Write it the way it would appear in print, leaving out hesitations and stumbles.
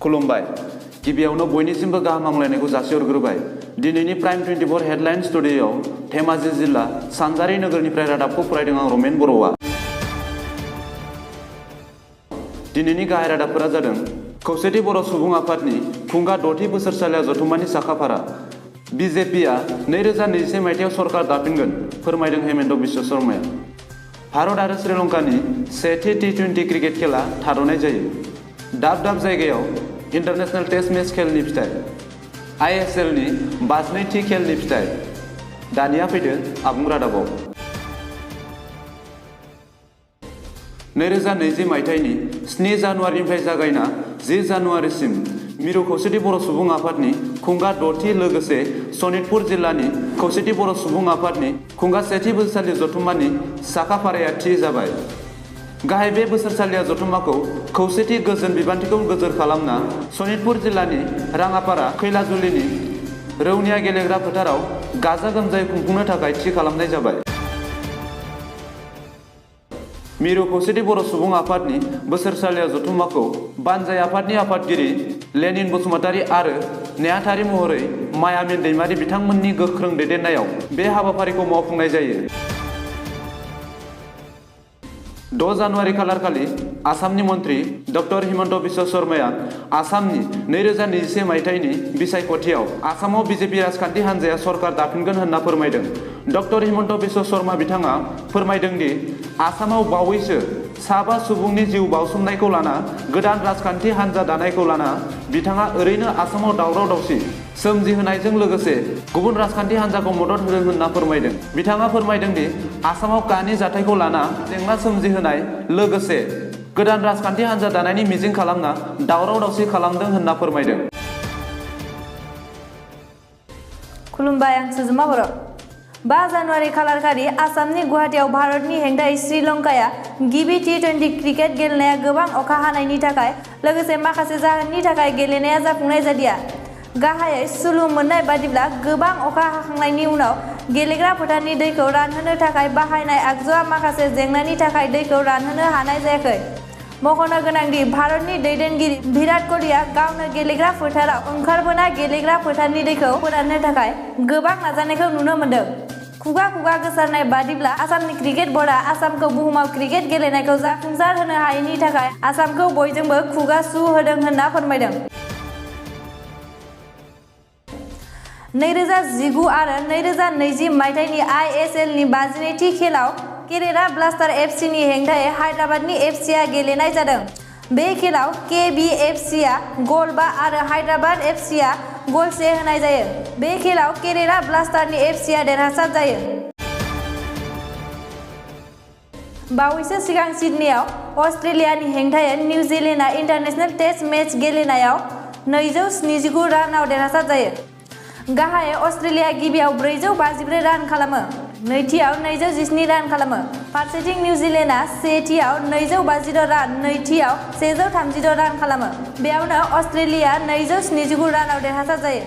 खुलुमबाय। गिबियावनो बयनिसिमबो गाहाम हामलायनायखौ जासिहरग्रोबाय। दिनैनि प्राइम 24 हेडलाइन स्टुडिय'आव धेमाजि जिल्ला सानजारि नोगोरनिफ्राय रादाबखौ फरायदों आं रमेन बर'आ। दिनैनि गाहाय रादाबफोरा जादों खौसेथि बर' सुबुं आफादनि खुंगा 6थि बोसोरसालिया जथुम्मानि साखाफारा। बिजेपिआ 2021 मायथाइयाव सरकार दाफिनगोन फोरमायदों हेमेन्त बिश्व शर्माया। भारत आरो श्रीलंकानि 1थि T20 क्रिकेट खेला थाद'नाय जायो। दाब दाब जायगायाव इन्टारनेशनेल टेस्ट मेच खेलनि फिथाइ। ISLनि 52थि खेलनि फिथाइ। दानिया फैदो आबुं रादाबाव। 2020 मायथाइनि 7 जानुवारिनिफ्राय जागायना 10 जानुवारिसिम मिरु खौसेथि बर' सुबुं आफादनि खुंगा 6थि लोगोसे सनितपुर जिल्लानि खौसेथि बर' सुबुं आफादनि खुंगा 1थि बोसोरसालि जथुम्मानि साखाफाराया थि जाबाय। गाहाय बे बोसोरसालिया जथुम्माखौ खौसेथि गोजोन बिबान्थिखौ गोजोर खालामना सनितपुर जिल्लानि राङापारा खैलाजुलिनि रौनिया गेलेग्रा फोथाराव गाजा गोमजायै खुंफुंनो थाखाय थि खालामनाय जाबाय। मिरु खौसेथि बर' सुबुं आफादनि बोसोरसालिया जथुम्माखौ बानजाय आफादनि आफादगिरि लेनिन बसुमतारी आरो नेहाथारि महरै मायामिन दैमारि बिथांमोननि गोख्रों दैदेननायाव बे हाबाफारिखौ मावफुंनाय जायो। 6 जानुवारि खालारखालि आसामनि मन्त्रि डक्टर हिमन्त बिश्व शर्माया आसामनि 2021 मायथाइनि बिसायख'थियाव आसामाव बिजेपि राजखान्थि हान्जाया सरकार दाफिनगोन होनना फोरमायदों। डक्टर हिमन्त बिश्व शर्मा बिथाङा फोरमायदों दि आसामाव बावैसो 7 सुबुंनि जिउ बाउसोमनायखौ लाना गोदान राजखान्थि हान्जा दानायखौ लाना बिथाङा ओरैनो आसामाव दावराव दावसि सोमजिहोनायजों लोगोसे गुबुन राजखान्थि हान्जाखौ मदद होदों होनना फोरमायदों। बिथाङा फोरमायदों दि आसामाव कानि जाथायखौ लाना जेंना सोमजिहोनाय लोगोसे गोदान राजखान्थि हान्जा दानायनि मिजिं खालामना दावराव दावसि खालामदों होनना फोरमायदों। खुलुमबाय, आं सुजुमा बर'। 5 जानुवारि खालारखालि आसामनि गुवाहाटीआव भारतनि हेंथायै श्रीलंकाया गिबि T20 क्रिकेट गेलेनाया गोबां अखा हानायनि थाखाय लोगोसे माखासे जाहोननि थाखाय गेलेनाया जाफुंनाय जादिया। गाहायै सुलुं मोननाय बादिब्ला गोबां अखा हाखांनायनि उनाव गेलेग्रा फोथारनि दैखौ रानहोनो थाखाय बाहायनाय आगजुआ माखासे जेंनानि थाखाय दैखौ रानहोनो हानाय जायाखै। मख'नो गोनांदि भारतनि दैदेनगिरि विराट क'हलीआ गावनो गेलेग्रा फोथाराव ओंखारबोना गेलेग्रा फोथारनि दैखौ फोराननो थाखाय गोबां नाजानायखौ नुनो मोन्दों। खुगा खुगा गोसारनाय बादिब्ला आसामनि क्रिकेट बर्डआ आसामखौ बुहुमाव क्रिकेट गेलेनायखौ जाफुंसार होनो हायैनि थाखाय आसामखौ बयजोंबो खुगा सु होदों होनना फोरमायदों। 2019 आरो 2020 मायथाइनि ISLनि 52थि खेलाव केरेला ब्लास्टार FCनि हेंथायै हायद्राबादनि FCआ गेलेनाय जादों। बे खेलाव KBFCआ गल 5 आरो हायद्राबाद FCआ गल 1 होनाय जायो। बे खेलाव केरेला ब्लास्टारनि FCआ देरहासार जायो। बावैसो सिगां सिडनीआव अस्ट्रेलियानि हेंथायै निउजिलेन्डआ इन्टारनेशनेल टेस्ट मेच गेलेनायाव 279 रानाव देरहासार जायो। गाहायै अस्ट्रेलिया गिबियाव 454 रान खालामो, नैथियाव 217 रान खालामो। फारसेथिं निउजिलेन्डआ सेथियाव 256 रान, नैथियाव 136 रान खालामो। बेयावनो अस्ट्रेलिया 279 रानाव देरहासार जायो।